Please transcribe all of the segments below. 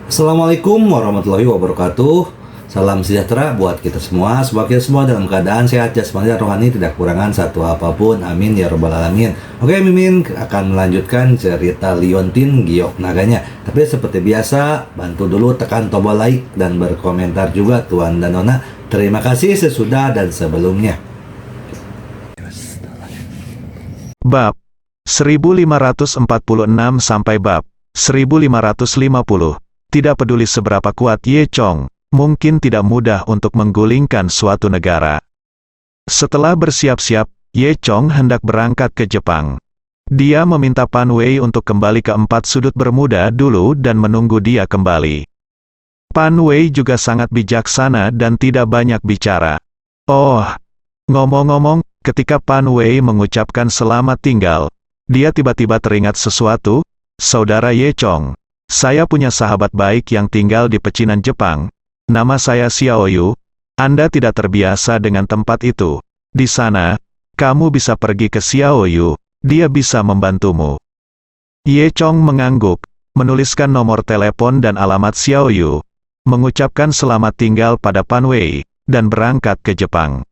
Assalamualaikum warahmatullahi wabarakatuh. Salam sejahtera buat kita semua. Semoga kita semua dalam keadaan sehat jasmani dan rohani, tidak kekurangan satu apapun. Amin ya robbal alamin. Oke, Mimin akan melanjutkan cerita Liontin Giok Naganya. Tapi seperti biasa, bantu dulu tekan tombol like dan berkomentar juga Tuan dan Nona. Terima kasih sesudah dan sebelumnya. Bab 1546 sampai bab 1550. Tidak peduli seberapa kuat Ye Chong, mungkin tidak mudah untuk menggulingkan suatu negara. Setelah bersiap-siap, Ye Chong hendak berangkat ke Jepang. Dia meminta Pan Wei untuk kembali ke empat sudut bermuda dulu dan menunggu dia kembali. Pan Wei juga sangat bijaksana dan tidak banyak bicara. Oh, ngomong-ngomong, ketika Pan Wei mengucapkan selamat tinggal, dia tiba-tiba teringat sesuatu. Saudara Ye Chong, saya punya sahabat baik yang tinggal di pecinan Jepang. Nama saya Xiao Yu. Anda tidak terbiasa dengan tempat itu. Di sana, kamu bisa pergi ke Xiao Yu. Dia bisa membantumu. Ye Chong mengangguk, menuliskan nomor telepon dan alamat Xiao Yu, mengucapkan selamat tinggal pada Pan Wei, dan berangkat ke Jepang.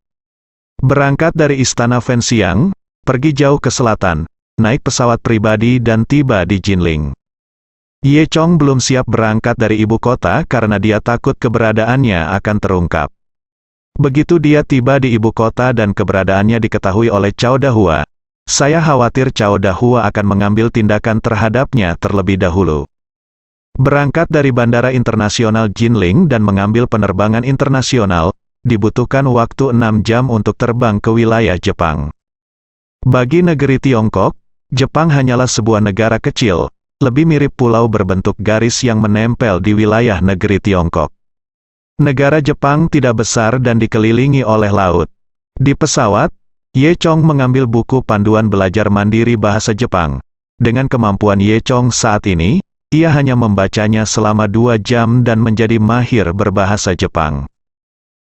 Berangkat dari Istana Fenxiang, pergi jauh ke selatan, naik pesawat pribadi dan tiba di Jinling. Ye Chong belum siap berangkat dari ibu kota karena dia takut keberadaannya akan terungkap. Begitu dia tiba di ibu kota dan keberadaannya diketahui oleh Cao Dahua, saya khawatir Cao Dahua akan mengambil tindakan terhadapnya terlebih dahulu. Berangkat dari Bandara Internasional Jinling dan mengambil penerbangan internasional, dibutuhkan waktu 6 jam untuk terbang ke wilayah Jepang. Bagi negeri Tiongkok, Jepang hanyalah sebuah negara kecil, lebih mirip pulau berbentuk garis yang menempel di wilayah negeri Tiongkok. Negara Jepang tidak besar dan dikelilingi oleh laut. Di pesawat, Ye Chong mengambil buku panduan belajar mandiri bahasa Jepang. Dengan kemampuan Ye Chong saat ini, ia hanya membacanya selama 2 jam dan menjadi mahir berbahasa Jepang.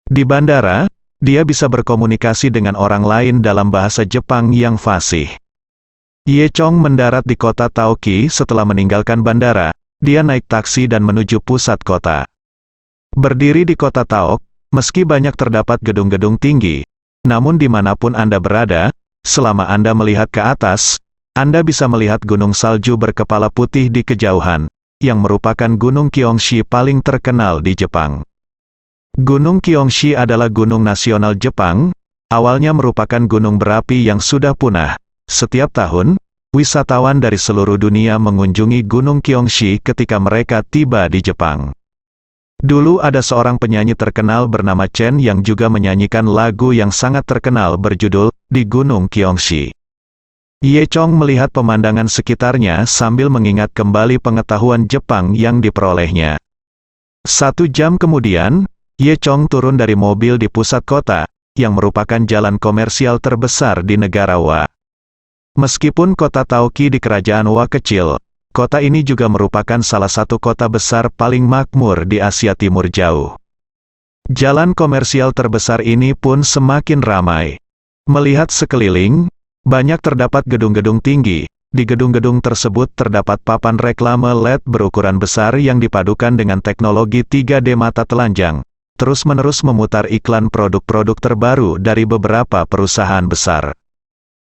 Di bandara, dia bisa berkomunikasi dengan orang lain dalam bahasa Jepang yang fasih. Ye Chong mendarat di kota Taoki setelah meninggalkan bandara. Dia naik taksi dan menuju pusat kota. Berdiri di kota Taok, meski banyak terdapat gedung-gedung tinggi, namun dimanapun Anda berada, selama Anda melihat ke atas, Anda bisa melihat gunung salju berkepala putih di kejauhan, yang merupakan gunung Kyongshi paling terkenal di Jepang. Gunung Kyongshi adalah gunung nasional Jepang, awalnya merupakan gunung berapi yang sudah punah. Setiap tahun, wisatawan dari seluruh dunia mengunjungi Gunung Kyongshi ketika mereka tiba di Jepang. Dulu ada seorang penyanyi terkenal bernama Chen yang juga menyanyikan lagu yang sangat terkenal berjudul Di Gunung Kyongshi. Ye Chong melihat pemandangan sekitarnya sambil mengingat kembali pengetahuan Jepang yang diperolehnya. 1 jam kemudian, Ye Chong turun dari mobil di pusat kota, yang merupakan jalan komersial terbesar di negara Wa. Meskipun kota Taoki di kerajaan Wa kecil, kota ini juga merupakan salah satu kota besar paling makmur di Asia Timur jauh. Jalan komersial terbesar ini pun semakin ramai. Melihat sekeliling, banyak terdapat gedung-gedung tinggi. Di gedung-gedung tersebut terdapat papan reklame LED berukuran besar yang dipadukan dengan teknologi 3D mata telanjang, terus-menerus memutar iklan produk-produk terbaru dari beberapa perusahaan besar.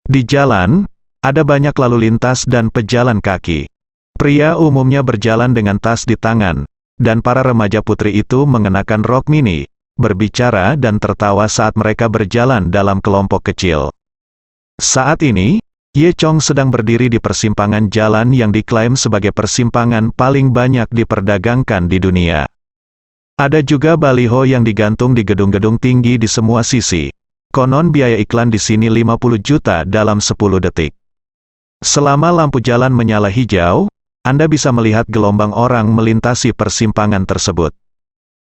Di jalan, ada banyak lalu lintas dan pejalan kaki. Pria umumnya berjalan dengan tas di tangan, dan para remaja putri itu mengenakan rok mini, berbicara dan tertawa saat mereka berjalan dalam kelompok kecil. Saat ini, Ye Chong sedang berdiri di persimpangan jalan yang diklaim sebagai persimpangan paling banyak diperdagangkan di dunia. Ada juga baliho yang digantung di gedung-gedung tinggi di semua sisi. Konon biaya iklan di sini 50 juta dalam 10 detik. Selama lampu jalan menyala hijau, Anda bisa melihat gelombang orang melintasi persimpangan tersebut.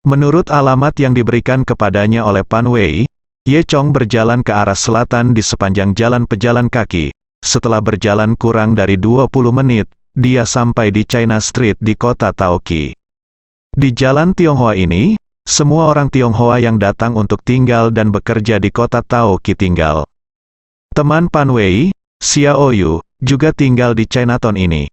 Menurut alamat yang diberikan kepadanya oleh Pan Wei, Ye Chong berjalan ke arah selatan di sepanjang jalan pejalan kaki. Setelah berjalan kurang dari 20 menit, dia sampai di China Street di kota Taoki. Di jalan Tionghoa ini, semua orang Tionghoa yang datang untuk tinggal dan bekerja di kota Taoki tinggal. Teman Pan Wei, Xiao Yu, juga tinggal di Chinatown ini.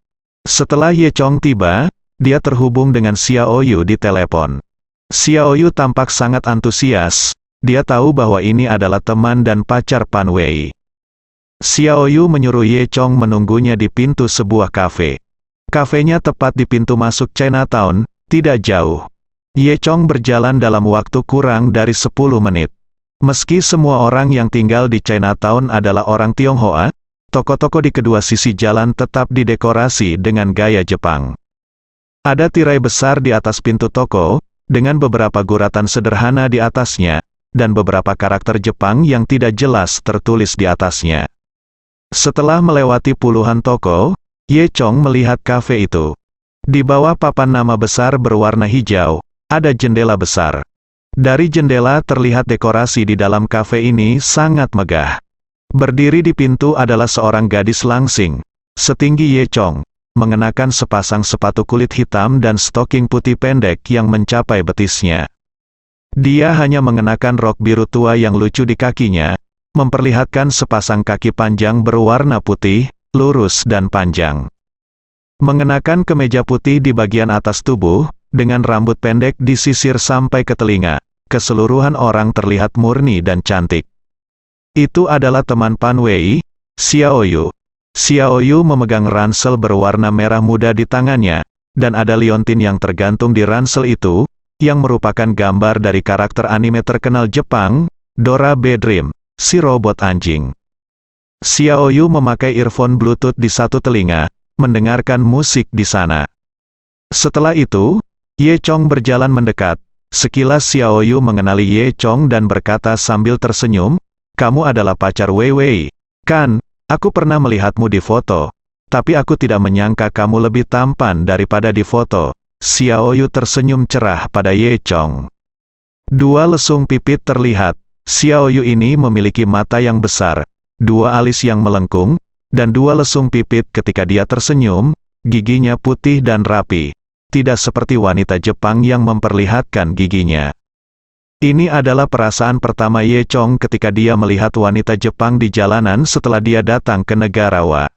Setelah Ye Chong tiba, dia terhubung dengan Xiaoyu di telepon. Xiaoyu tampak sangat antusias, dia tahu bahwa ini adalah teman dan pacar Pan Wei. Xiaoyu menyuruh Ye Chong menunggunya di pintu sebuah kafe. Kafenya tepat di pintu masuk Chinatown, tidak jauh. Ye Chong berjalan dalam waktu kurang dari 10 menit. Meski semua orang yang tinggal di Chinatown adalah orang Tionghoa, toko-toko di kedua sisi jalan tetap didekorasi dengan gaya Jepang. Ada tirai besar di atas pintu toko, dengan beberapa guratan sederhana di atasnya, dan beberapa karakter Jepang yang tidak jelas tertulis di atasnya. Setelah melewati puluhan toko, Ye Chong melihat kafe itu. Di bawah papan nama besar berwarna hijau, ada jendela besar. Dari jendela terlihat dekorasi di dalam kafe ini sangat megah. Berdiri di pintu adalah seorang gadis langsing, setinggi Ye Chong, mengenakan sepasang sepatu kulit hitam dan stoking putih pendek yang mencapai betisnya. Dia hanya mengenakan rok biru tua yang lucu di kakinya, memperlihatkan sepasang kaki panjang berwarna putih, lurus dan panjang. Mengenakan kemeja putih di bagian atas tubuh, dengan rambut pendek disisir sampai ke telinga, keseluruhan orang terlihat murni dan cantik. Itu adalah teman Pan Wei, Xiaoyu. Xiaoyu memegang ransel berwarna merah muda di tangannya, dan ada liontin yang tergantung di ransel itu, yang merupakan gambar dari karakter anime terkenal Jepang, Dora Bedream, si robot anjing. Xiaoyu memakai earphone Bluetooth di satu telinga, mendengarkan musik di sana. Setelah itu, Ye Chong berjalan mendekat. Sekilas Xiaoyu mengenali Ye Chong dan berkata sambil tersenyum, "Kamu adalah pacar Wei Wei, kan? Aku pernah melihatmu di foto. Tapi aku tidak menyangka kamu lebih tampan daripada di foto." Xiaoyu tersenyum cerah pada Ye Chong. Dua lesung pipit terlihat. Xiaoyu ini memiliki mata yang besar, dua alis yang melengkung, dan dua lesung pipit ketika dia tersenyum, giginya putih dan rapi. Tidak seperti wanita Jepang yang memperlihatkan giginya. Ini adalah perasaan pertama Ye Chong ketika dia melihat wanita Jepang di jalanan setelah dia datang ke negara Wa.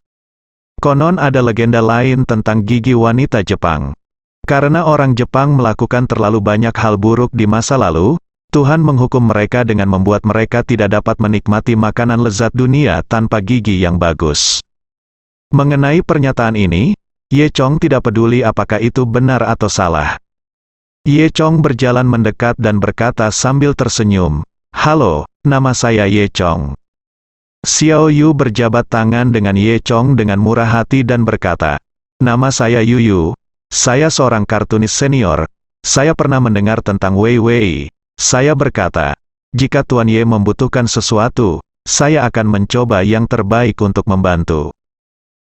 Konon ada legenda lain tentang gigi wanita Jepang. Karena orang Jepang melakukan terlalu banyak hal buruk di masa lalu, Tuhan menghukum mereka dengan membuat mereka tidak dapat menikmati makanan lezat dunia tanpa gigi yang bagus. Mengenai pernyataan ini, Ye Chong tidak peduli apakah itu benar atau salah. Ye Chong berjalan mendekat dan berkata sambil tersenyum, "Halo, nama saya Ye Chong." Xiaoyu berjabat tangan dengan Ye Chong dengan murah hati dan berkata, "Nama saya Yuyu. Saya seorang kartunis senior. Saya pernah mendengar tentang Wei Wei." Saya berkata, "Jika Tuan Ye membutuhkan sesuatu, saya akan mencoba yang terbaik untuk membantu."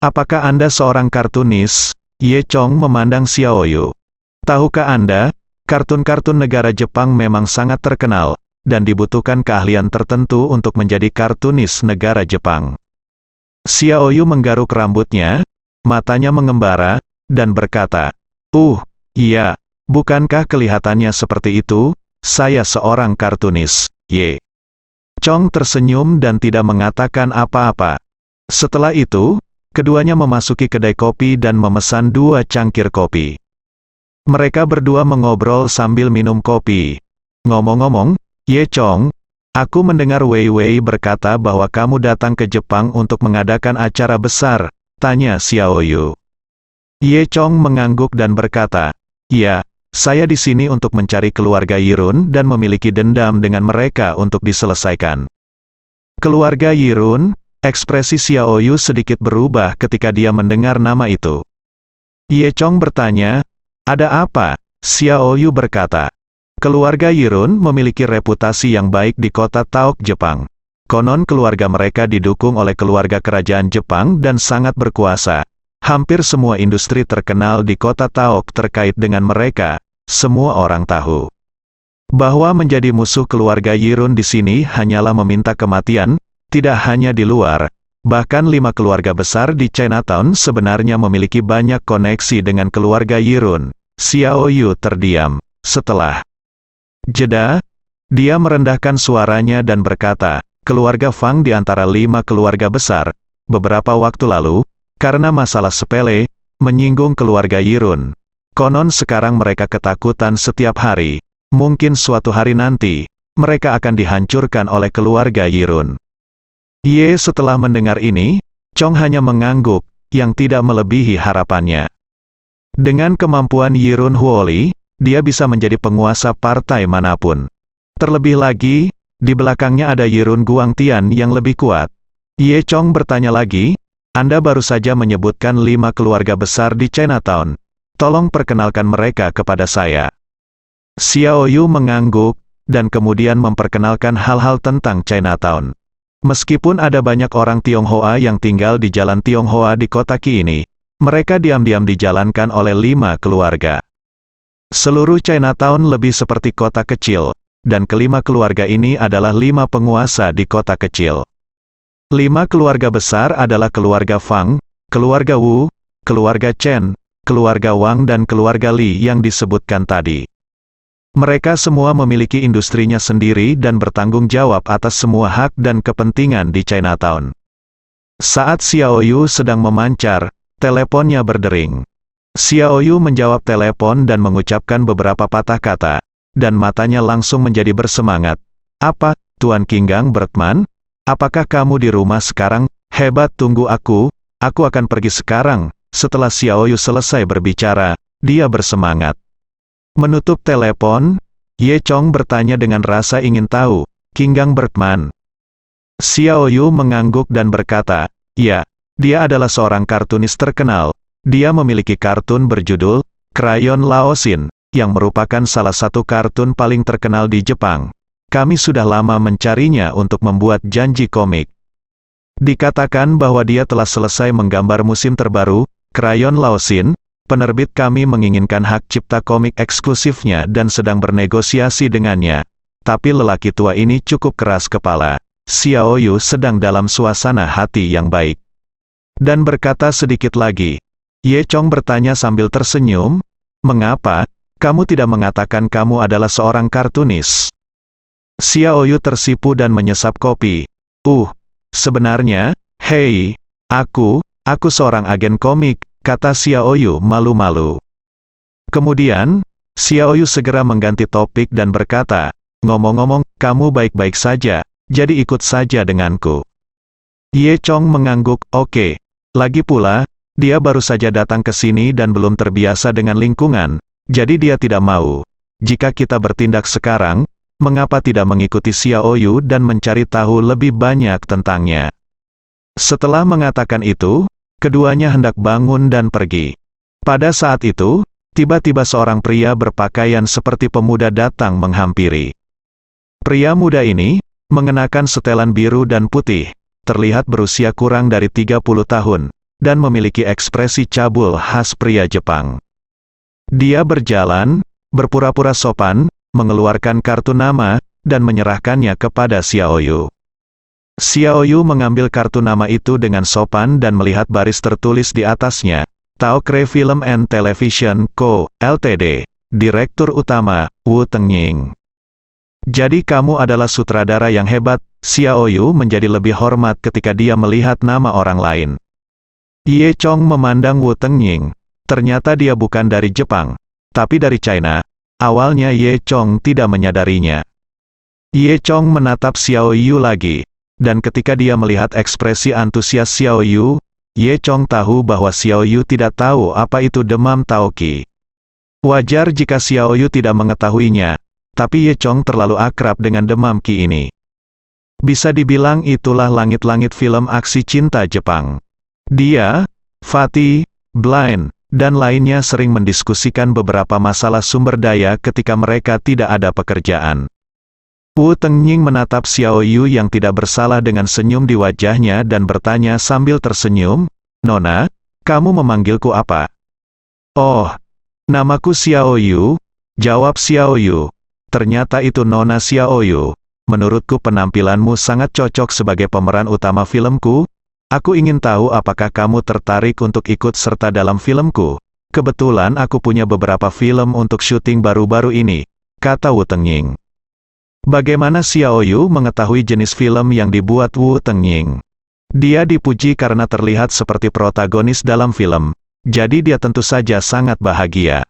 "Apakah Anda seorang kartunis?" Ye Chong memandang Xiaoyu. "Tahukah Anda, kartun-kartun negara Jepang memang sangat terkenal, dan dibutuhkan keahlian tertentu untuk menjadi kartunis negara Jepang." Xiaoyu menggaruk rambutnya, matanya mengembara, dan berkata, Iya, bukankah kelihatannya seperti itu? Saya seorang kartunis." Ye Chong tersenyum dan tidak mengatakan apa-apa. Setelah itu, keduanya memasuki kedai kopi dan memesan 2 cangkir kopi. Mereka berdua mengobrol sambil minum kopi. "Ngomong-ngomong, Ye Chong, aku mendengar Wei Wei berkata bahwa kamu datang ke Jepang untuk mengadakan acara besar," tanya Xiaoyu. Ye Chong mengangguk dan berkata, "Ya, saya di sini untuk mencari keluarga Yirun dan memiliki dendam dengan mereka untuk diselesaikan." Keluarga Yirun? Ekspresi Xiaoyu sedikit berubah ketika dia mendengar nama itu. Ye Chong bertanya, "Ada apa?" Xiaoyu berkata, "Keluarga Yirun memiliki reputasi yang baik di kota Taok, Jepang. Konon keluarga mereka didukung oleh keluarga kerajaan Jepang dan sangat berkuasa. Hampir semua industri terkenal di kota Taok terkait dengan mereka. Semua orang tahu bahwa menjadi musuh keluarga Yirun di sini hanyalah meminta kematian. Tidak hanya di luar, bahkan 5 keluarga besar di Chinatown sebenarnya memiliki banyak koneksi dengan keluarga Yirun." Xiaoyu terdiam. Setelah jeda, dia merendahkan suaranya dan berkata, "Keluarga Fang di antara 5 keluarga besar, beberapa waktu lalu, karena masalah sepele, menyinggung keluarga Yirun. Konon sekarang mereka ketakutan setiap hari. Mungkin suatu hari nanti, mereka akan dihancurkan oleh keluarga Yirun. Ye setelah mendengar ini, Chong hanya mengangguk, yang tidak melebihi harapannya. Dengan kemampuan Yirun Huoli, dia bisa menjadi penguasa partai manapun. Terlebih lagi, di belakangnya ada Yirun Guangtian yang lebih kuat. Ye Chong bertanya lagi, Anda baru saja menyebutkan 5 keluarga besar di Chinatown. Tolong perkenalkan mereka kepada saya. Xiao Yu mengangguk, dan kemudian memperkenalkan hal-hal tentang Chinatown. Meskipun ada banyak orang Tionghoa yang tinggal di jalan Tionghoa di kota Qi ini, mereka diam-diam dijalankan oleh 5 keluarga. Seluruh Chinatown lebih seperti kota kecil, dan kelima keluarga ini adalah 5 penguasa di kota kecil. 5 keluarga besar adalah keluarga Fang, keluarga Wu, keluarga Chen, keluarga Wang dan keluarga Li yang disebutkan tadi. Mereka semua memiliki industrinya sendiri dan bertanggung jawab atas semua hak dan kepentingan di Chinatown. Saat Xiao Yu sedang memancar, teleponnya berdering. Xiao Yu menjawab telepon dan mengucapkan beberapa patah kata, dan matanya langsung menjadi bersemangat. Apa, Tuan Qinggang Bertman? Apakah kamu di rumah sekarang? Hebat, tunggu aku akan pergi sekarang. Setelah Xiao Yu selesai berbicara, dia bersemangat. Menutup telepon, Ye Chong bertanya dengan rasa ingin tahu, Qinggang Bertman. Xiao Yu mengangguk dan berkata, ya, dia adalah seorang kartunis terkenal. Dia memiliki kartun berjudul, Crayon Laosin, yang merupakan salah satu kartun paling terkenal di Jepang. Kami sudah lama mencarinya untuk membuat janji komik. Dikatakan bahwa dia telah selesai menggambar musim terbaru, Crayon Laosin. Penerbit kami menginginkan hak cipta komik eksklusifnya dan sedang bernegosiasi dengannya. Tapi lelaki tua ini cukup keras kepala. Xiao Yu sedang dalam suasana hati yang baik. Dan berkata sedikit lagi. Ye Chong bertanya sambil tersenyum, mengapa kamu tidak mengatakan kamu adalah seorang kartunis? Xiao Yu tersipu dan menyesap kopi. Sebenarnya, hei, aku seorang agen komik, kata Xiao Yu malu-malu. Kemudian, Xiao Yu segera mengganti topik dan berkata, ngomong-ngomong, kamu baik-baik saja, jadi ikut saja denganku. Ye Chong mengangguk, oke. Lagi pula, dia baru saja datang ke sini dan belum terbiasa dengan lingkungan, jadi dia tidak mau. Jika kita bertindak sekarang, mengapa tidak mengikuti Xiao Yu dan mencari tahu lebih banyak tentangnya? Setelah mengatakan itu, keduanya hendak bangun dan pergi. Pada saat itu, tiba-tiba seorang pria berpakaian seperti pemuda datang menghampiri. Pria muda ini, mengenakan setelan biru dan putih, terlihat berusia kurang dari 30 tahun, dan memiliki ekspresi cabul khas pria Jepang. Dia berjalan, berpura-pura sopan, mengeluarkan kartu nama, dan menyerahkannya kepada Xiao Yu. Xiao Yu mengambil kartu nama itu dengan sopan dan melihat baris tertulis di atasnya, Tao Kre Film and Television Co., Ltd., Direktur Utama, Wu Tengying. Jadi kamu adalah sutradara yang hebat. Xiao Yu menjadi lebih hormat ketika dia melihat nama orang lain. Ye Chong memandang Wu Tengying. Ternyata dia bukan dari Jepang, tapi dari China. Awalnya Ye Chong tidak menyadarinya. Ye Chong menatap Xiao Yu lagi. Dan ketika dia melihat ekspresi antusias Xiao Yu, Ye Chong tahu bahwa Xiao Yu tidak tahu apa itu demam Taoqi. Wajar jika Xiao Yu tidak mengetahuinya, tapi Ye Chong terlalu akrab dengan demam Qi ini. Bisa dibilang itulah langit-langit film aksi cinta Jepang. Dia, Fatih, Blind, dan lainnya sering mendiskusikan beberapa masalah sumber daya ketika mereka tidak ada pekerjaan. Wu Tengying menatap Xiao Yu yang tidak bersalah dengan senyum di wajahnya dan bertanya sambil tersenyum, Nona, kamu memanggilku apa? Oh, namaku Xiao Yu, jawab Xiao Yu. Ternyata itu Nona Xiao Yu. Menurutku penampilanmu sangat cocok sebagai pemeran utama filmku. Aku ingin tahu apakah kamu tertarik untuk ikut serta dalam filmku. Kebetulan aku punya beberapa film untuk syuting baru-baru ini, kata Wu Tengying. Bagaimana Xiao Yu mengetahui jenis film yang dibuat Wu Tengying? Dia dipuji karena terlihat seperti protagonis dalam film, jadi dia tentu saja sangat bahagia.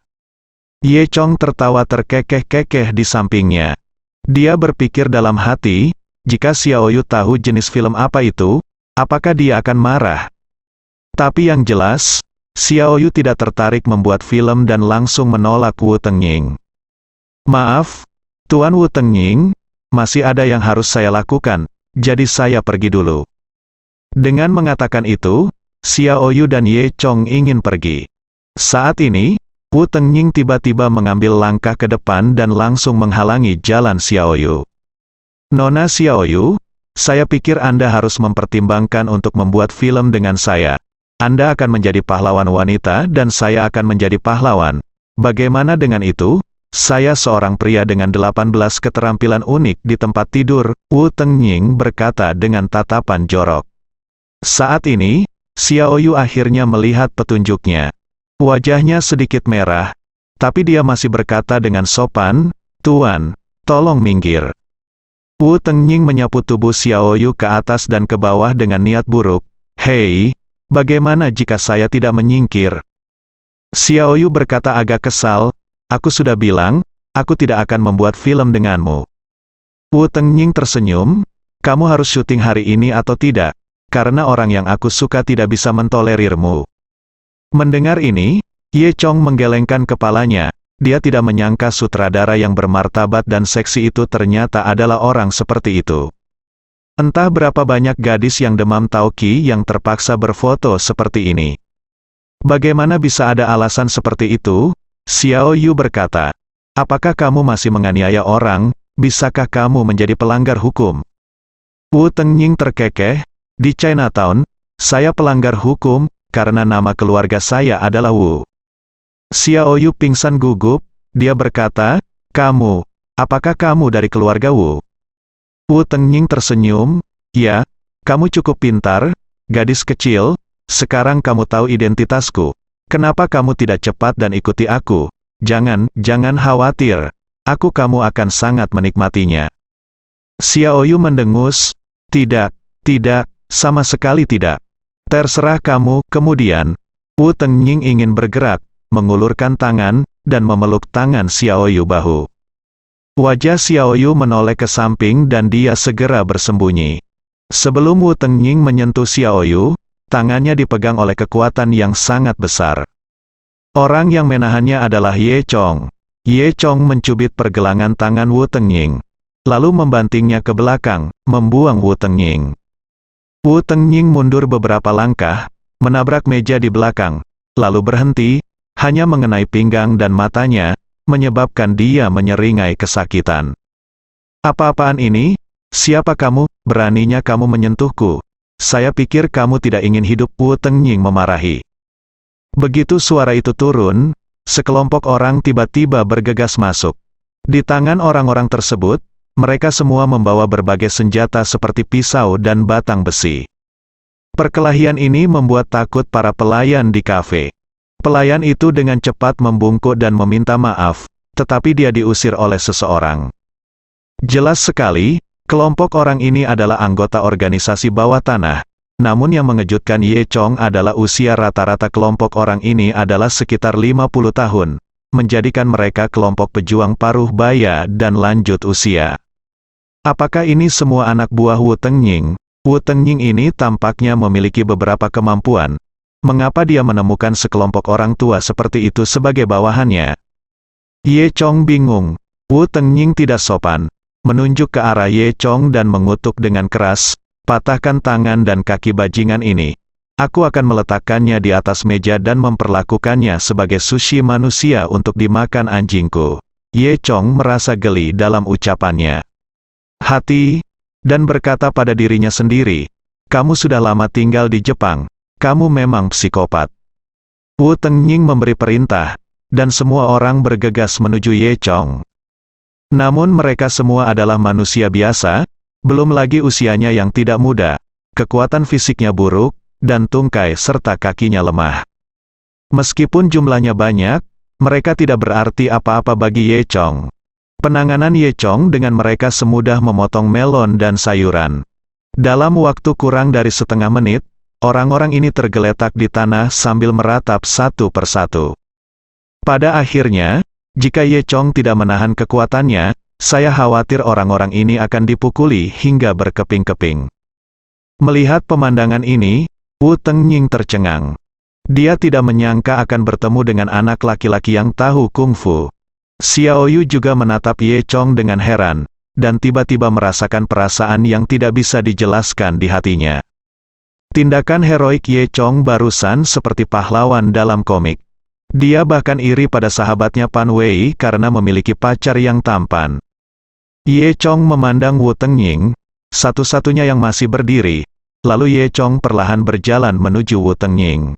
Ye Chong tertawa terkekeh-kekeh di sampingnya. Dia berpikir dalam hati, jika Xiao Yu tahu jenis film apa itu, apakah dia akan marah? Tapi yang jelas, Xiao Yu tidak tertarik membuat film dan langsung menolak Wu Tengying. Maaf, Tuan Wu Tengying, masih ada yang harus saya lakukan, jadi saya pergi dulu. Dengan mengatakan itu, Xiao Yu dan Ye Chong ingin pergi. Saat ini, Wu Tengying tiba-tiba mengambil langkah ke depan dan langsung menghalangi jalan Xiao Yu. Nona Xiao Yu, saya pikir Anda harus mempertimbangkan untuk membuat film dengan saya. Anda akan menjadi pahlawan wanita dan saya akan menjadi pahlawan. Bagaimana dengan itu? Saya seorang pria dengan 18 keterampilan unik di tempat tidur, Wu Tengying berkata dengan tatapan jorok. Saat ini, Xiao Yu akhirnya melihat petunjuknya. Wajahnya sedikit merah, tapi dia masih berkata dengan sopan, "Tuan, tolong minggir." Wu Tengying menyapu tubuh Xiao Yu ke atas dan ke bawah dengan niat buruk. "Hei, bagaimana jika saya tidak menyingkir?" Xiao Yu berkata agak kesal, "Aku sudah bilang, aku tidak akan membuat film denganmu." Wu Tengying tersenyum, "Kamu harus syuting hari ini atau tidak, karena orang yang aku suka tidak bisa mentolerirmu." Mendengar ini, Ye Chong menggelengkan kepalanya. Dia tidak menyangka sutradara yang bermartabat dan seksi itu ternyata adalah orang seperti itu. Entah berapa banyak gadis yang demam tauki yang terpaksa berfoto seperti ini. Bagaimana bisa ada alasan seperti itu? Xiao Yu berkata, "Apakah kamu masih menganiaya orang? Bisakah kamu menjadi pelanggar hukum?" Wu Tengying terkekeh, "Di Chinatown, saya pelanggar hukum, karena nama keluarga saya adalah Wu." Xiao Yu pingsan gugup, dia berkata, "Kamu, apakah kamu dari keluarga Wu?" Wu Tengying tersenyum, "Ya, kamu cukup pintar, gadis kecil, sekarang kamu tahu identitasku. Kenapa kamu tidak cepat dan ikuti aku? Jangan khawatir, kamu akan sangat menikmatinya." Xiao Yu mendengus, tidak, sama sekali tidak. Terserah kamu." Kemudian, Wu Tengying ingin bergerak, mengulurkan tangan, dan memeluk tangan Xiao Yu bahu. Wajah Xiao Yu menoleh ke samping dan dia segera bersembunyi. Sebelum Wu Tengying menyentuh Xiao Yu, tangannya dipegang oleh kekuatan yang sangat besar. Orang yang menahannya adalah Ye Chong. Ye Chong mencubit pergelangan tangan Wu Tengying, lalu membantingnya ke belakang, membuang Wu Tengying. Wu Tengying mundur beberapa langkah, menabrak meja di belakang, lalu berhenti, hanya mengenai pinggang dan matanya, menyebabkan dia menyeringai kesakitan. "Apa-apaan ini? Siapa kamu? Beraninya kamu menyentuhku? Saya pikir kamu tidak ingin hidup." Wu Tengying memarahi. Begitu suara itu turun, sekelompok orang tiba-tiba bergegas masuk. Di tangan orang-orang tersebut, mereka semua membawa berbagai senjata seperti pisau dan batang besi. Perkelahian ini membuat takut para pelayan di kafe. Pelayan itu dengan cepat membungkuk dan meminta maaf, tetapi dia diusir oleh seseorang. Jelas sekali, kelompok orang ini adalah anggota organisasi bawah tanah. Namun yang mengejutkan Ye Chong adalah usia rata-rata kelompok orang ini adalah sekitar 50 tahun, menjadikan mereka kelompok pejuang paruh baya dan lanjut usia. Apakah ini semua anak buah Wu Tengying? Wu Tengying ini tampaknya memiliki beberapa kemampuan. Mengapa dia menemukan sekelompok orang tua seperti itu sebagai bawahannya? Ye Chong bingung. Wu Tengying tidak sopan, menunjuk ke arah Ye Chong dan mengutuk dengan keras, "Patahkan tangan dan kaki bajingan ini. Aku akan meletakkannya di atas meja dan memperlakukannya sebagai sushi manusia untuk dimakan anjingku." Ye Chong merasa geli dalam ucapannya. Dan berkata pada dirinya sendiri, "Kamu sudah lama tinggal di Jepang, kamu memang psikopat." Wu Tengying memberi perintah, dan semua orang bergegas menuju Ye Chong. Namun mereka semua adalah manusia biasa, belum lagi usianya yang tidak muda, kekuatan fisiknya buruk, dan tungkai serta kakinya lemah. Meskipun jumlahnya banyak, mereka tidak berarti apa-apa bagi Ye Chong. Penanganan Ye Chong dengan mereka semudah memotong melon dan sayuran. Dalam waktu kurang dari setengah menit, orang-orang ini tergeletak di tanah sambil meratap satu persatu. Pada akhirnya, Jika Ye Chong tidak menahan kekuatannya, saya khawatir orang-orang ini akan dipukuli hingga berkeping-keping. Melihat pemandangan ini, Wu Tengying tercengang. Dia tidak menyangka akan bertemu dengan anak laki-laki yang tahu kungfu. Xiao Yu juga menatap Ye Chong dengan heran, dan tiba-tiba merasakan perasaan yang tidak bisa dijelaskan di hatinya. Tindakan heroik Ye Chong barusan seperti pahlawan dalam komik. Dia bahkan iri pada sahabatnya Pan Wei karena memiliki pacar yang tampan. Ye Chong memandang Wu Tengying, satu-satunya yang masih berdiri, lalu Ye Chong perlahan berjalan menuju Wu Tengying.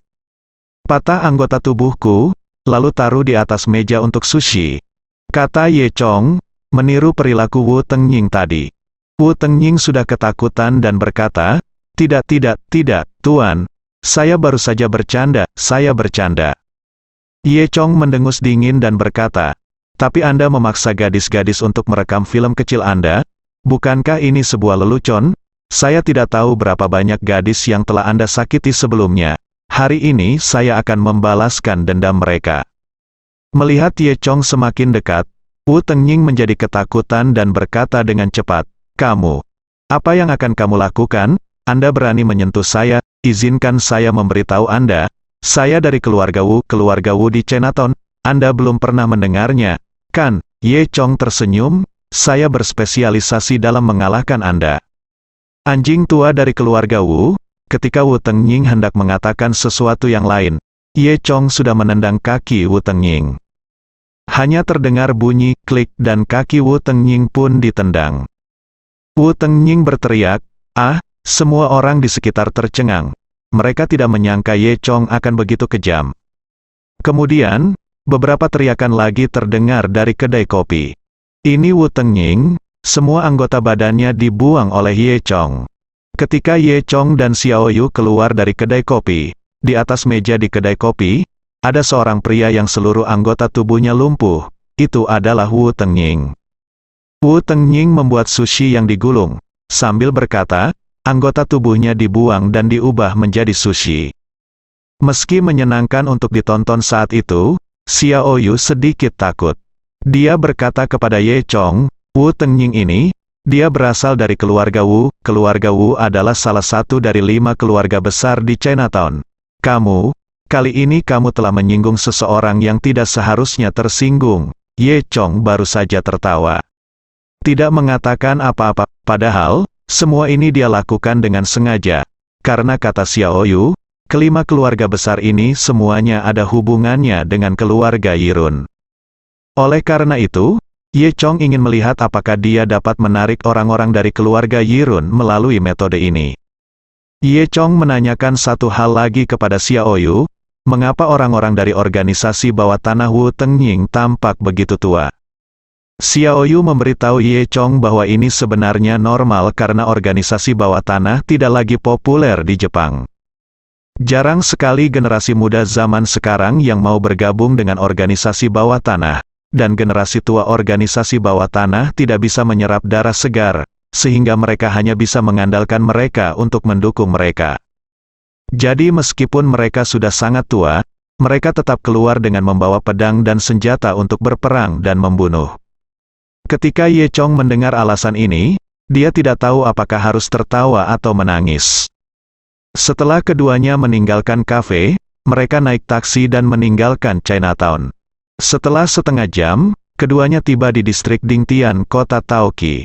Patah anggota tubuhku, lalu taruh di atas meja untuk sushi, kata Ye Chong, meniru perilaku Wu Tengying tadi. Wu Tengying sudah ketakutan dan berkata, tidak, Tuan. Saya baru saja bercanda, saya bercanda. Ye Chong mendengus dingin dan berkata, tapi Anda memaksa gadis-gadis untuk merekam film kecil Anda? Bukankah ini sebuah lelucon? Saya tidak tahu berapa banyak gadis yang telah Anda sakiti sebelumnya. Hari ini saya akan membalaskan dendam mereka. Melihat Ye Chong semakin dekat, Wu Tengying menjadi ketakutan dan berkata dengan cepat, kamu, apa yang akan kamu lakukan? Anda berani menyentuh saya, izinkan saya memberitahu Anda. Saya dari keluarga Wu di Chinatown, Anda belum pernah mendengarnya, kan? Ye Chong tersenyum, saya berspesialisasi dalam mengalahkan Anda. Anjing tua dari keluarga Wu. Ketika Wu Tengying hendak mengatakan sesuatu yang lain, Ye Chong sudah menendang kaki Wu Tengying. Hanya terdengar bunyi klik dan kaki Wu Tengying pun ditendang. Wu Tengying berteriak, semua orang di sekitar tercengang. Mereka tidak menyangka Ye Chong akan begitu kejam. Kemudian, beberapa teriakan lagi terdengar dari kedai kopi. Ini Wu Tengying, semua anggota badannya dibuang oleh Ye Chong. Ketika Ye Chong dan Xiao Yu keluar dari kedai kopi, di atas meja di kedai kopi, ada seorang pria yang seluruh anggota tubuhnya lumpuh. Itu adalah Wu Tengying. Wu Tengying membuat sushi yang digulung, sambil berkata, anggota tubuhnya dibuang dan diubah menjadi sushi. Meski menyenangkan untuk ditonton saat itu, Xiao Yu sedikit takut. Dia berkata kepada Ye Chong, Wu Tengying ini, dia berasal dari keluarga Wu. Keluarga Wu adalah salah satu dari 5 keluarga besar di Chinatown. Kali ini kamu telah menyinggung seseorang yang tidak seharusnya tersinggung. Ye Chong baru saja tertawa. Tidak mengatakan apa-apa, padahal, semua ini dia lakukan dengan sengaja, karena kata Xiao Yu, kelima keluarga besar ini semuanya ada hubungannya dengan keluarga Yirun. Oleh karena itu, Ye Chong ingin melihat apakah dia dapat menarik orang-orang dari keluarga Yirun melalui metode ini. Ye Chong menanyakan satu hal lagi kepada Xiao Yu, mengapa orang-orang dari organisasi bawah tanah Wu Tengying tampak begitu tua? Xiao Yu memberitahu Ye Chong bahwa ini sebenarnya normal karena organisasi bawah tanah tidak lagi populer di Jepang. Jarang sekali generasi muda zaman sekarang yang mau bergabung dengan organisasi bawah tanah, dan generasi tua organisasi bawah tanah tidak bisa menyerap darah segar, sehingga mereka hanya bisa mengandalkan mereka untuk mendukung mereka. Jadi meskipun mereka sudah sangat tua, mereka tetap keluar dengan membawa pedang dan senjata untuk berperang dan membunuh. Ketika Ye Chong mendengar alasan ini, dia tidak tahu apakah harus tertawa atau menangis. Setelah keduanya meninggalkan kafe, mereka naik taksi dan meninggalkan Chinatown. Setelah setengah jam, keduanya tiba di distrik Dingtian, kota Taoqi.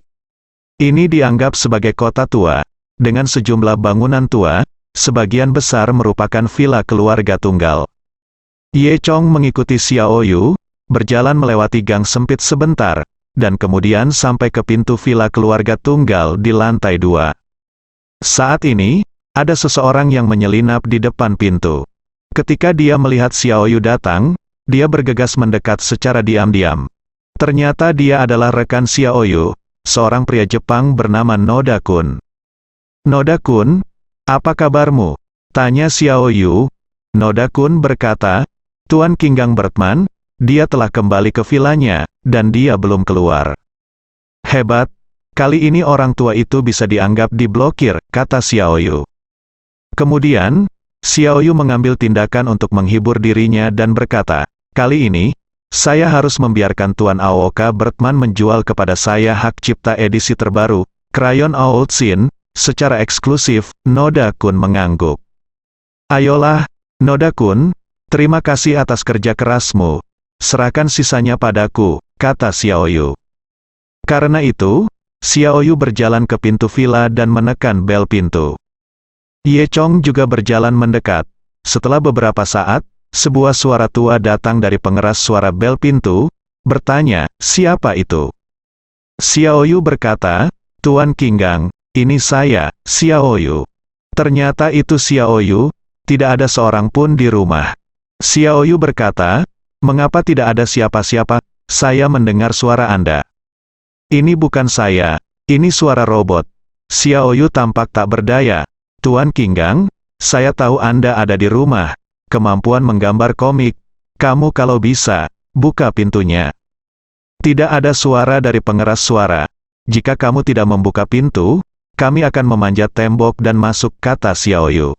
Ini dianggap sebagai kota tua, dengan sejumlah bangunan tua, sebagian besar merupakan villa keluarga tunggal. Ye Chong mengikuti Xiao Yu, berjalan melewati gang sempit sebentar, dan kemudian sampai ke pintu villa keluarga tunggal di lantai 2. Saat ini, ada seseorang yang menyelinap di depan pintu. Ketika dia melihat Xiao Yu datang, dia bergegas mendekat secara diam-diam. Ternyata dia adalah rekan Xiao Yu, seorang pria Jepang bernama Noda-kun. Noda-kun, apa kabarmu? Tanya Xiao Yu. Noda-kun berkata, Tuan Kinggang Bertman, dia telah kembali ke vilanya, dan dia belum keluar. Hebat, kali ini orang tua itu bisa dianggap diblokir, kata Xiao Yu. Kemudian, Xiao Yu mengambil tindakan untuk menghibur dirinya dan berkata, kali ini, Saya harus membiarkan Tuan Aoka Bertman menjual kepada saya hak cipta edisi terbaru, Crayon Old Sin, secara eksklusif. Noda-kun mengangguk. Ayolah, Noda-kun, terima kasih atas kerja kerasmu. Serahkan sisanya padaku, kata Xiaoyu. Karena itu, Xiaoyu berjalan ke pintu villa dan menekan bel pintu. Ye Chong juga berjalan mendekat. Setelah beberapa saat, sebuah suara tua datang dari pengeras suara bel pintu, bertanya, siapa itu? Xiaoyu berkata, Tuan Qinggang, ini saya, Xiaoyu. Ternyata itu Xiaoyu, tidak ada seorang pun di rumah. Xiaoyu berkata, mengapa tidak ada siapa-siapa? Saya mendengar suara Anda. Ini bukan saya, ini suara robot. Xiaoyu tampak tak berdaya. Tuan Qinggang, saya tahu Anda ada di rumah. Kemampuan menggambar komik. Kamu kalau bisa, buka pintunya. Tidak ada suara dari pengeras suara. Jika kamu tidak membuka pintu, kami akan memanjat tembok dan masuk, kata Xiaoyu.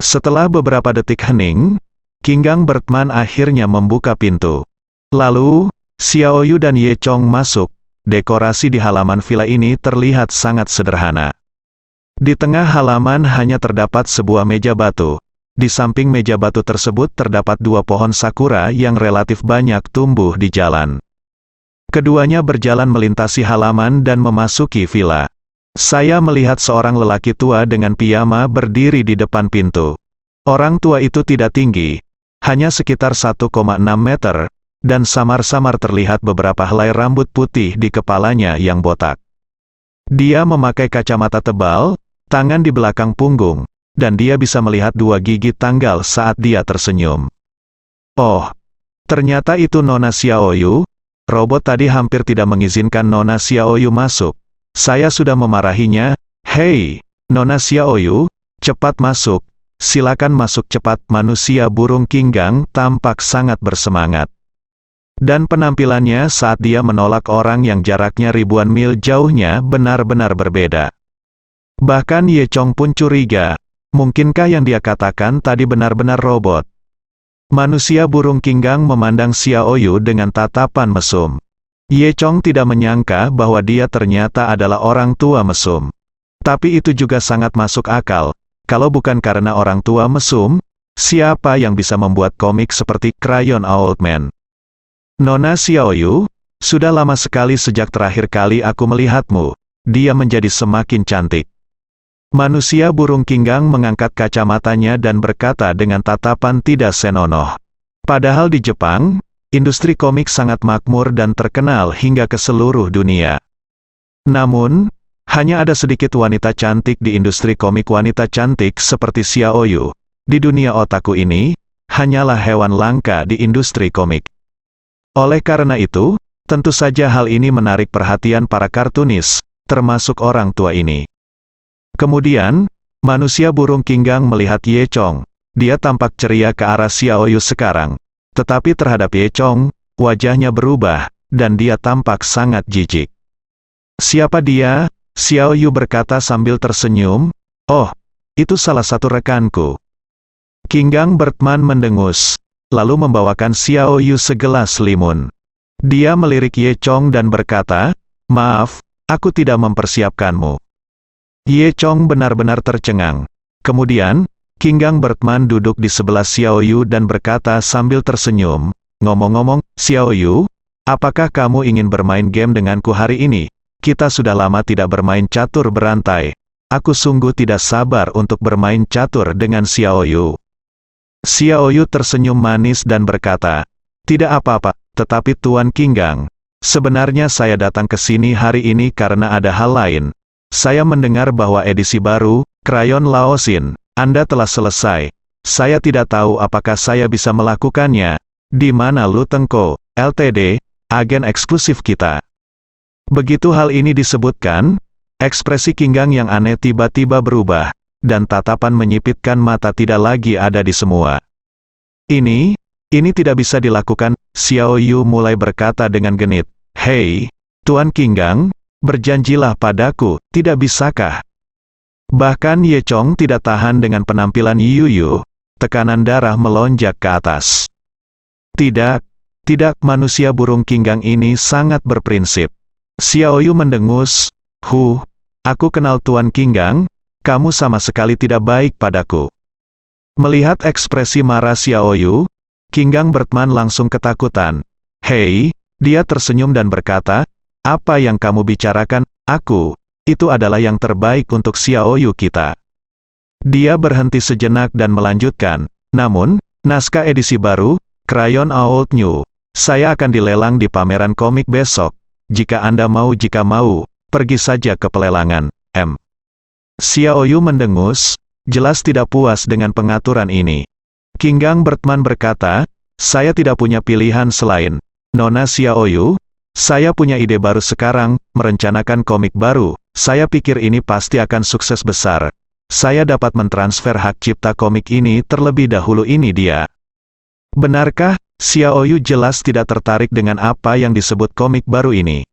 Setelah beberapa detik hening, Qinggang Bertman akhirnya membuka pintu. Lalu, Xiaoyu dan Ye Chong masuk. Dekorasi di halaman villa ini terlihat sangat sederhana. Di tengah halaman hanya terdapat sebuah meja batu. Di samping meja batu tersebut terdapat dua pohon sakura yang relatif banyak tumbuh di jalan. Keduanya berjalan melintasi halaman dan memasuki villa. Saya melihat seorang lelaki tua dengan piyama berdiri di depan pintu. Orang tua itu tidak tinggi, hanya sekitar 1,6 meter, dan samar-samar terlihat beberapa helai rambut putih di kepalanya yang botak. Dia memakai kacamata tebal, tangan di belakang punggung, dan dia bisa melihat dua gigi tanggal saat dia tersenyum. Oh, ternyata itu Nona Xiaoyu. Robot tadi hampir tidak mengizinkan Nona Xiaoyu masuk. Saya sudah memarahinya. Hei, Nona Xiaoyu, cepat masuk. Silakan masuk cepat. Manusia burung Qinggang tampak sangat bersemangat. Dan penampilannya saat dia menolak orang yang jaraknya ribuan mil jauhnya benar-benar berbeda. Bahkan Ye Chong pun curiga. Mungkinkah yang dia katakan tadi benar-benar robot? Manusia burung Qinggang memandang Xiaoyu dengan tatapan mesum. Ye Chong tidak menyangka bahwa dia ternyata adalah orang tua mesum. Tapi itu juga sangat masuk akal. Kalau bukan karena orang tua mesum, siapa yang bisa membuat komik seperti Crayon Old Man? Nona Xiaoyu, sudah lama sekali sejak terakhir kali aku melihatmu. Dia menjadi semakin cantik. Manusia burung Qinggang mengangkat kacamatanya dan berkata dengan tatapan tidak senonoh. Padahal di Jepang, industri komik sangat makmur dan terkenal hingga ke seluruh dunia. Namun, hanya ada sedikit wanita cantik di industri komik. Wanita cantik seperti Xiaoyu, di dunia otaku ini, hanyalah hewan langka di industri komik. Oleh karena itu, tentu saja hal ini menarik perhatian para kartunis, termasuk orang tua ini. Kemudian, manusia burung Qinggang melihat Ye Chong. Dia tampak ceria ke arah Xiaoyu sekarang. Tetapi terhadap Ye Chong, wajahnya berubah, dan dia tampak sangat jijik. Siapa dia? Xiaoyu berkata sambil tersenyum. Oh, itu salah satu rekanku. Qinggang Bertman mendengus, lalu membawakan Xiaoyu segelas limun. Dia melirik Ye Chong dan berkata, maaf, aku tidak mempersiapkanmu. Ye Chong benar-benar tercengang. Kemudian, Qinggang Bertman duduk di sebelah Xiaoyu dan berkata sambil tersenyum, ngomong-ngomong, Xiaoyu, apakah kamu ingin bermain game denganku hari ini? Kita sudah lama tidak bermain catur berantai. Aku sungguh tidak sabar untuk bermain catur dengan Xiaoyu. Xiaoyu tersenyum manis dan berkata, tidak apa-apa, tetapi Tuan Qinggang, sebenarnya saya datang ke sini hari ini karena ada hal lain. Saya mendengar bahwa edisi baru, Crayon Laosin, Anda telah selesai. Saya tidak tahu apakah saya bisa melakukannya. Di mana Lu Tengko, Ltd., agen eksklusif kita. Begitu hal ini disebutkan, ekspresi Qinggang yang aneh tiba-tiba berubah, dan tatapan menyipitkan mata tidak lagi ada di semua. Ini tidak bisa dilakukan, Xiaoyu mulai berkata dengan genit. Hei, Tuan Qinggang, berjanjilah padaku, tidak bisakah? Bahkan Ye Chong tidak tahan dengan penampilan Yuyu, tekanan darah melonjak ke atas. Tidak, Tidak, manusia burung Kinggang ini sangat berprinsip. Xiaoyu mendengus, aku kenal Tuan Kinggang, kamu sama sekali tidak baik padaku. Melihat ekspresi marah Xiaoyu, Kinggang Bertman langsung ketakutan. Hei, dia tersenyum dan berkata, apa yang kamu bicarakan, itu adalah yang terbaik untuk Xiaoyu kita. Dia berhenti sejenak dan melanjutkan, namun, naskah edisi baru, Crayon Old New, saya akan dilelang di pameran komik besok. Jika Anda mau, pergi saja ke pelelangan, Xiaoyu mendengus, jelas tidak puas dengan pengaturan ini. Kinggang Bertman berkata, saya tidak punya pilihan selain, Nona Xiaoyu, saya punya ide baru sekarang, merencanakan komik baru, saya pikir ini pasti akan sukses besar. Saya dapat mentransfer hak cipta komik ini terlebih dahulu, ini dia. Benarkah? Xiaoyu jelas tidak tertarik dengan apa yang disebut komik baru ini.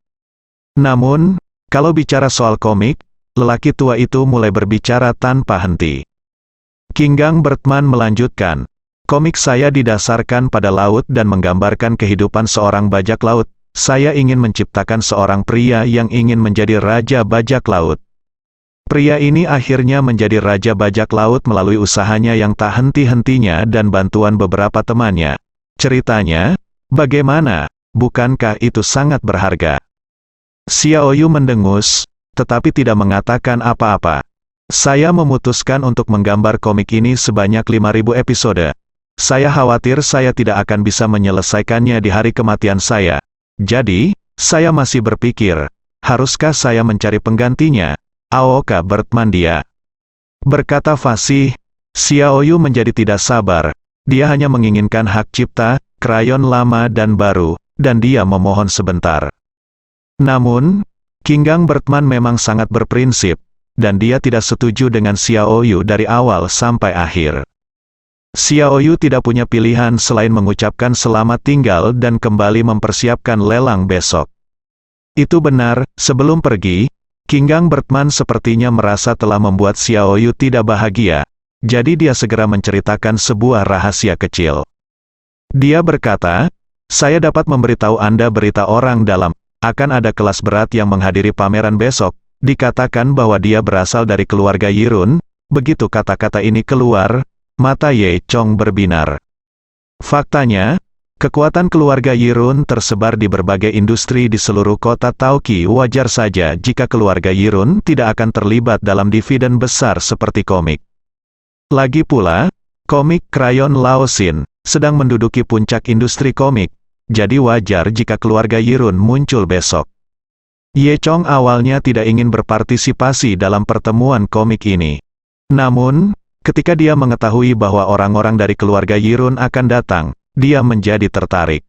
Namun, kalau bicara soal komik, lelaki tua itu mulai berbicara tanpa henti. Kinggang Bertman melanjutkan, komik saya didasarkan pada laut dan menggambarkan kehidupan seorang bajak laut. Saya ingin menciptakan seorang pria yang ingin menjadi raja bajak laut. Pria ini akhirnya menjadi raja bajak laut melalui usahanya yang tak henti-hentinya dan bantuan beberapa temannya. Ceritanya, bagaimana? Bukankah itu sangat berharga? Xiaoyu mendengus, tetapi tidak mengatakan apa-apa. Saya memutuskan untuk menggambar komik ini sebanyak 5.000 episode. Saya khawatir saya tidak akan bisa menyelesaikannya di hari kematian saya. Jadi, saya masih berpikir, haruskah saya mencari penggantinya? Aoka Bertman dia. Berkata fasih, Xiaoyu menjadi tidak sabar. Dia hanya menginginkan hak cipta, krayon lama dan baru, dan dia memohon sebentar. Namun, Kinggang Bertman memang sangat berprinsip, dan dia tidak setuju dengan Xiaoyu dari awal sampai akhir. Xiaoyu tidak punya pilihan selain mengucapkan selamat tinggal dan kembali mempersiapkan lelang besok. Itu benar, sebelum pergi, Kinggang Bertman sepertinya merasa telah membuat Xiaoyu tidak bahagia. Jadi dia segera menceritakan sebuah rahasia kecil. Dia berkata, saya dapat memberitahu Anda berita orang dalam, akan ada kelas berat yang menghadiri pameran besok, dikatakan bahwa dia berasal dari keluarga Yirun, begitu kata-kata ini keluar, mata Ye Chong berbinar. Faktanya, kekuatan keluarga Yirun tersebar di berbagai industri di seluruh kota Taoqi. Wajar saja jika keluarga Yirun tidak akan terlibat dalam dividen besar seperti komik. Lagi pula, komik Crayon Laosin sedang menduduki puncak industri komik, jadi wajar jika keluarga Yirun muncul besok. Ye Chong awalnya tidak ingin berpartisipasi dalam pertemuan komik ini. Namun, ketika dia mengetahui bahwa orang-orang dari keluarga Yirun akan datang, dia menjadi tertarik.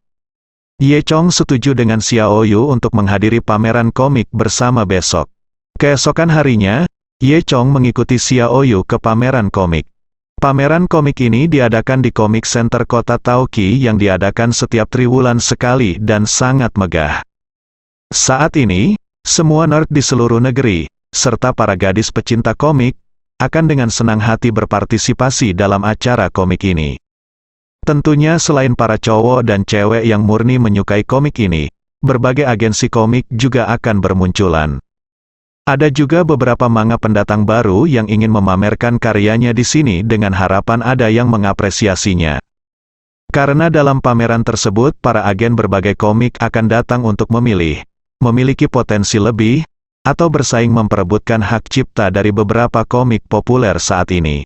Ye Chong setuju dengan Xiaoyu untuk menghadiri pameran komik bersama besok. Keesokan harinya, Ye Chong mengikuti Xiaoyu ke pameran komik. Pameran komik ini diadakan di Comic Center Kota Taoqi yang diadakan setiap triwulan sekali dan sangat megah. Saat ini, semua nerd di seluruh negeri, serta para gadis pecinta komik, akan dengan senang hati berpartisipasi dalam acara komik ini. Tentunya selain para cowok dan cewek yang murni menyukai komik ini, berbagai agensi komik juga akan bermunculan. Ada juga beberapa manga pendatang baru yang ingin memamerkan karyanya di sini dengan harapan ada yang mengapresiasinya. Karena dalam pameran tersebut para agen berbagai komik akan datang untuk memilih, memiliki potensi lebih, atau bersaing memperebutkan hak cipta dari beberapa komik populer saat ini.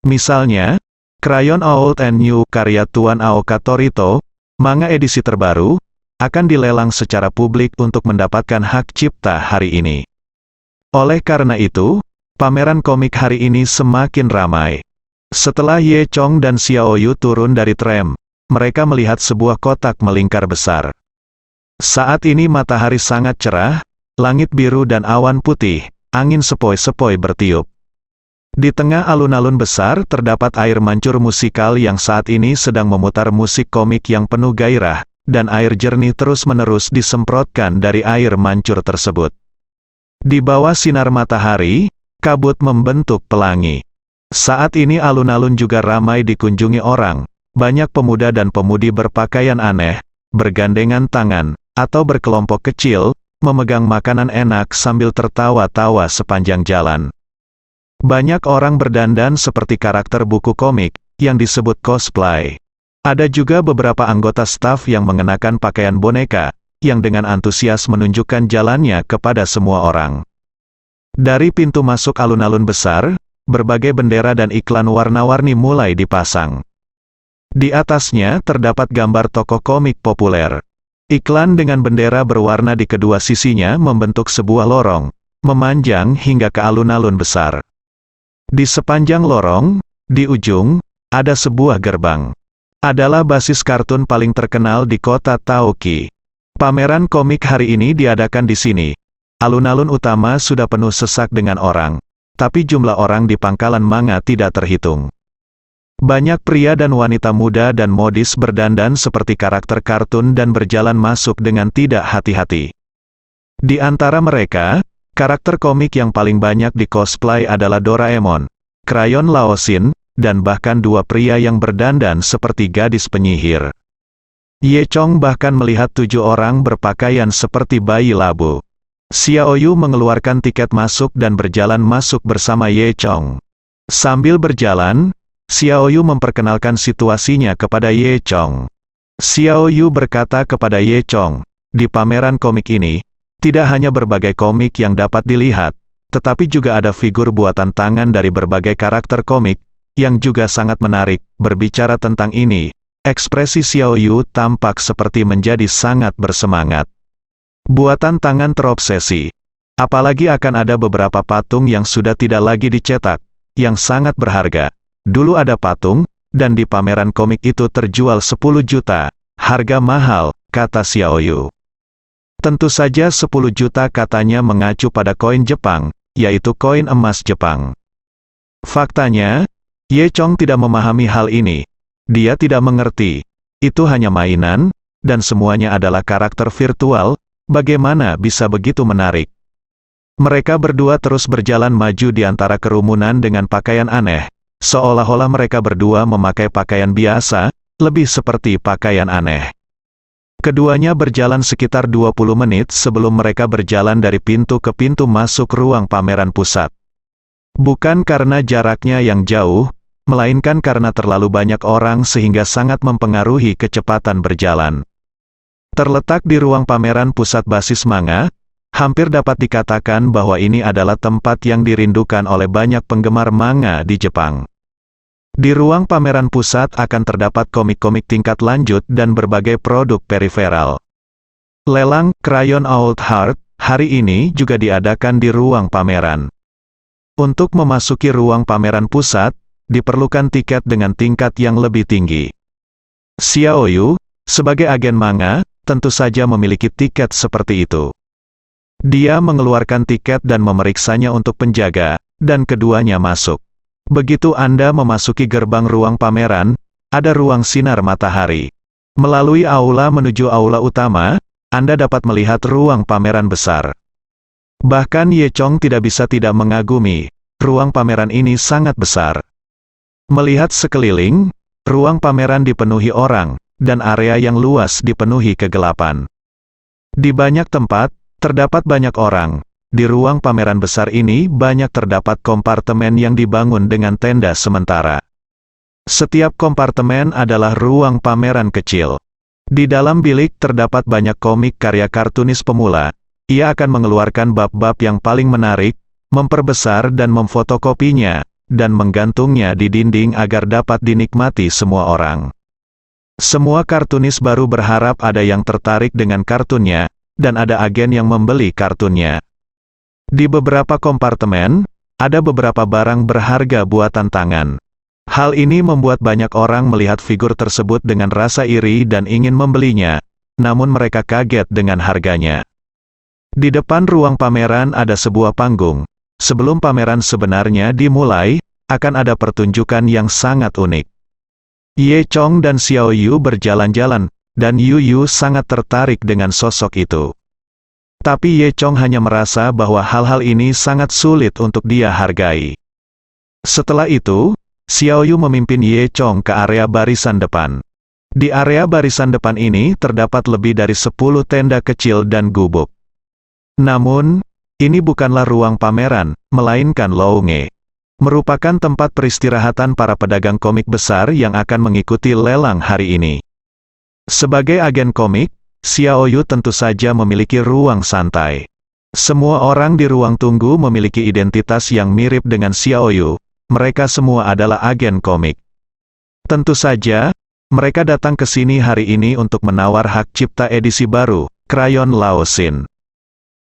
Misalnya, Crayon Old and New karya Tuan Aoka Torito, manga edisi terbaru, akan dilelang secara publik untuk mendapatkan hak cipta hari ini. Oleh karena itu, pameran komik hari ini semakin ramai. Setelah Ye Chong dan Xiaoyu turun dari tram, mereka melihat sebuah kotak melingkar besar. Saat ini matahari sangat cerah, langit biru dan awan putih, angin sepoi-sepoi bertiup. Di tengah alun-alun besar terdapat air mancur musikal yang saat ini sedang memutar musik komik yang penuh gairah, dan air jernih terus-menerus disemprotkan dari air mancur tersebut. Di bawah sinar matahari, kabut membentuk pelangi. Saat ini alun-alun juga ramai dikunjungi orang, banyak pemuda dan pemudi berpakaian aneh, bergandengan tangan, atau berkelompok kecil, memegang makanan enak sambil tertawa-tawa sepanjang jalan. Banyak orang berdandan seperti karakter buku komik, yang disebut cosplay. Ada juga beberapa anggota staf yang mengenakan pakaian boneka, yang dengan antusias menunjukkan jalannya kepada semua orang. Dari pintu masuk alun-alun besar, berbagai bendera dan iklan warna-warni mulai dipasang. Di atasnya terdapat gambar tokoh komik populer. Iklan dengan bendera berwarna di kedua sisinya membentuk sebuah lorong, memanjang hingga ke alun-alun besar. Di sepanjang lorong, di ujung, ada sebuah gerbang. Adalah basis kartun paling terkenal di kota Taoki. Pameran komik hari ini diadakan di sini. Alun-alun utama sudah penuh sesak dengan orang, tapi jumlah orang di pangkalan manga tidak terhitung. Banyak pria dan wanita muda dan modis berdandan seperti karakter kartun dan berjalan masuk dengan tidak hati-hati. Di antara mereka, karakter komik yang paling banyak di cosplay adalah Doraemon, Crayon Laosin, dan bahkan dua pria yang berdandan seperti gadis penyihir. Ye Chong bahkan melihat 7 orang berpakaian seperti bayi labu. Xiaoyu mengeluarkan tiket masuk dan berjalan masuk bersama Ye Chong. Sambil berjalan, Xiaoyu memperkenalkan situasinya kepada Ye Chong. Xiaoyu berkata kepada Ye Chong, di pameran komik ini, tidak hanya berbagai komik yang dapat dilihat, tetapi juga ada figur buatan tangan dari berbagai karakter komik, yang juga sangat menarik. Berbicara tentang ini, ekspresi Xiaoyu tampak seperti menjadi sangat bersemangat. Buatan tangan terobsesi. Apalagi akan ada beberapa patung yang sudah tidak lagi dicetak, yang sangat berharga. Dulu ada patung, dan di pameran komik itu terjual 10 juta. Harga mahal, kata Xiaoyu. Tentu saja 10 juta katanya mengacu pada koin Jepang, yaitu koin emas Jepang. Faktanya, Ye Chong tidak memahami hal ini. Dia tidak mengerti. Itu hanya mainan, dan semuanya adalah karakter virtual. Bagaimana bisa begitu menarik? Mereka berdua terus berjalan maju di antara kerumunan dengan pakaian aneh, seolah-olah mereka berdua memakai pakaian biasa, lebih seperti pakaian aneh. Keduanya berjalan sekitar 20 menit sebelum mereka berjalan dari pintu ke pintu masuk ruang pameran pusat. Bukan karena jaraknya yang jauh, melainkan karena terlalu banyak orang sehingga sangat mempengaruhi kecepatan berjalan. Terletak di ruang pameran pusat basis manga, hampir dapat dikatakan bahwa ini adalah tempat yang dirindukan oleh banyak penggemar manga di Jepang. Di ruang pameran pusat akan terdapat komik-komik tingkat lanjut dan berbagai produk periferal. Lelang Crayon Old Heart hari ini juga diadakan di ruang pameran. Untuk memasuki ruang pameran pusat, diperlukan tiket dengan tingkat yang lebih tinggi. Xiaoyu, sebagai agen manga, tentu saja memiliki tiket seperti itu. Dia mengeluarkan tiket dan memeriksanya untuk penjaga, dan keduanya masuk. Begitu Anda memasuki gerbang ruang pameran, ada ruang sinar matahari. Melalui aula menuju aula utama, Anda dapat melihat ruang pameran besar. Bahkan Ye Chong tidak bisa tidak mengagumi, ruang pameran ini sangat besar. Melihat sekeliling, ruang pameran dipenuhi orang, dan area yang luas dipenuhi kegelapan. Di banyak tempat, terdapat banyak orang. Di ruang pameran besar ini banyak terdapat kompartemen yang dibangun dengan tenda sementara. Setiap kompartemen adalah ruang pameran kecil. Di dalam bilik terdapat banyak komik karya kartunis pemula. Ia akan mengeluarkan bab-bab yang paling menarik, memperbesar dan memfotokopinya, dan menggantungnya di dinding agar dapat dinikmati semua orang. Semua kartunis baru berharap ada yang tertarik dengan kartunnya, dan ada agen yang membeli kartunnya. Di beberapa kompartemen, ada beberapa barang berharga buatan tangan. Hal ini membuat banyak orang melihat figur tersebut dengan rasa iri dan ingin membelinya, namun mereka kaget dengan harganya. Di depan ruang pameran ada sebuah panggung. Sebelum pameran sebenarnya dimulai, akan ada pertunjukan yang sangat unik. Ye Chong dan Xiaoyu berjalan-jalan, dan Yu Yu sangat tertarik dengan sosok itu. Tapi Ye Chong hanya merasa bahwa hal-hal ini sangat sulit untuk dia hargai. Setelah itu, Xiaoyu memimpin Ye Chong ke area barisan depan. Di area barisan depan ini terdapat lebih dari 10 tenda kecil dan gubuk. Namun, ini bukanlah ruang pameran, melainkan lounge. Merupakan tempat peristirahatan para pedagang komik besar yang akan mengikuti lelang hari ini. Sebagai agen komik, Xiaoyu tentu saja memiliki ruang santai. Semua orang di ruang tunggu memiliki identitas yang mirip dengan Xiaoyu. Mereka semua adalah agen komik. Tentu saja, mereka datang ke sini hari ini untuk menawar hak cipta edisi baru, Krayon Laosin.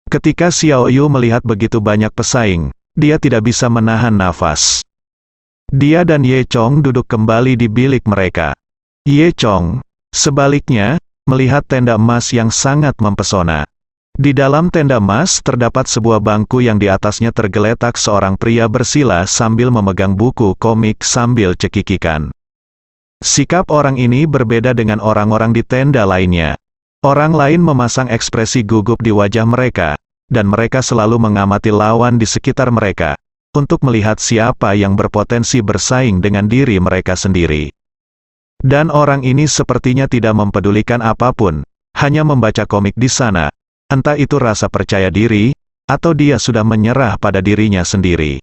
Ketika Xiaoyu melihat begitu banyak pesaing, dia tidak bisa menahan nafas. Dia dan Ye Chong duduk kembali di bilik mereka. Ye Chong, sebaliknya, melihat tenda emas yang sangat mempesona. Di dalam tenda emas terdapat sebuah bangku yang di atasnya tergeletak seorang pria bersila sambil memegang buku komik sambil cekikikan. Sikap orang ini berbeda dengan orang-orang di tenda lainnya. Orang lain memasang ekspresi gugup di wajah mereka, dan mereka selalu mengamati lawan di sekitar mereka, untuk melihat siapa yang berpotensi bersaing dengan diri mereka sendiri. Dan orang ini sepertinya tidak mempedulikan apapun, hanya membaca komik di sana, entah itu rasa percaya diri, atau dia sudah menyerah pada dirinya sendiri.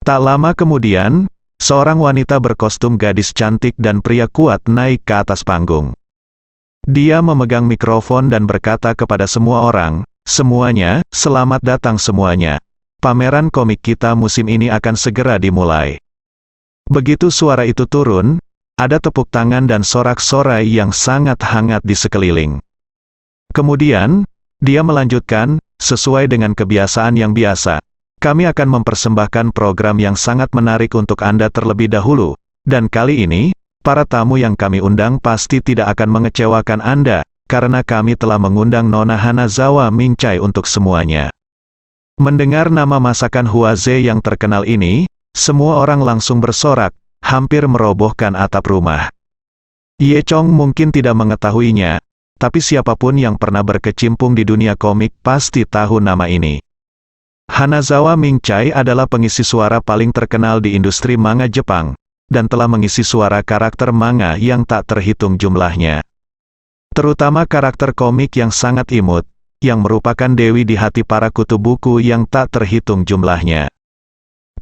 Tak lama kemudian, seorang wanita berkostum gadis cantik dan pria kuat naik ke atas panggung. Dia memegang mikrofon dan berkata kepada semua orang, "Semuanya, selamat datang semuanya. Pameran komik kita musim ini akan segera dimulai." Begitu suara itu turun, ada tepuk tangan dan sorak-sorai yang sangat hangat di sekeliling. Kemudian, dia melanjutkan, "Sesuai dengan kebiasaan yang biasa, kami akan mempersembahkan program yang sangat menarik untuk Anda terlebih dahulu, dan kali ini, para tamu yang kami undang pasti tidak akan mengecewakan Anda, karena kami telah mengundang Nona Hanazawa Mingcai untuk semuanya." Mendengar nama masakan Huaze yang terkenal ini, semua orang langsung bersorak, hampir merobohkan atap rumah. Ye Chong mungkin tidak mengetahuinya, tapi siapapun yang pernah berkecimpung di dunia komik pasti tahu nama ini. Hanazawa Mingcai adalah pengisi suara paling terkenal di industri manga Jepang, dan telah mengisi suara karakter manga yang tak terhitung jumlahnya. Terutama karakter komik yang sangat imut, yang merupakan dewi di hati para kutu buku yang tak terhitung jumlahnya.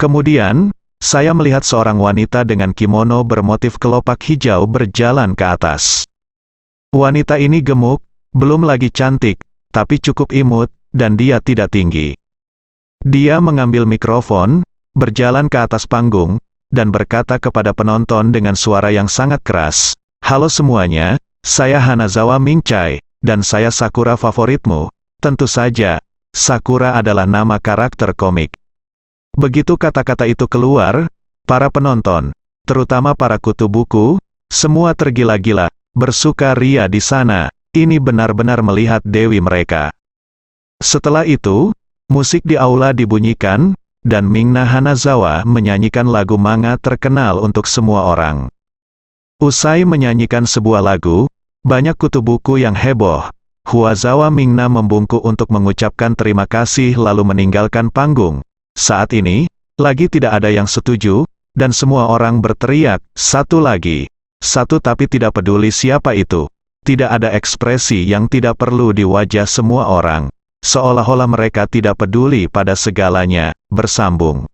Kemudian, saya melihat seorang wanita dengan kimono bermotif kelopak hijau berjalan ke atas. Wanita ini gemuk, belum lagi cantik, tapi cukup imut, dan dia tidak tinggi. Dia mengambil mikrofon, berjalan ke atas panggung, dan berkata kepada penonton dengan suara yang sangat keras, "Halo semuanya, saya Hanazawa Mingcai, dan saya Sakura favoritmu." Tentu saja, Sakura adalah nama karakter komik. Begitu kata-kata itu keluar, para penonton, terutama para kutu buku, semua tergila-gila, bersukaria di sana. Ini benar-benar melihat dewi mereka. Setelah itu, musik di aula dibunyikan, dan Mingna Hanazawa menyanyikan lagu manga terkenal untuk semua orang. Usai menyanyikan sebuah lagu, banyak kutu buku yang heboh. Huazawa Mingna membungkuk untuk mengucapkan terima kasih lalu meninggalkan panggung. Saat ini, lagi tidak ada yang setuju, dan semua orang berteriak, "Satu lagi. Satu," tapi tidak peduli siapa itu. Tidak ada ekspresi yang tidak perlu di wajah semua orang. Seolah-olah mereka tidak peduli pada segalanya, bersambung.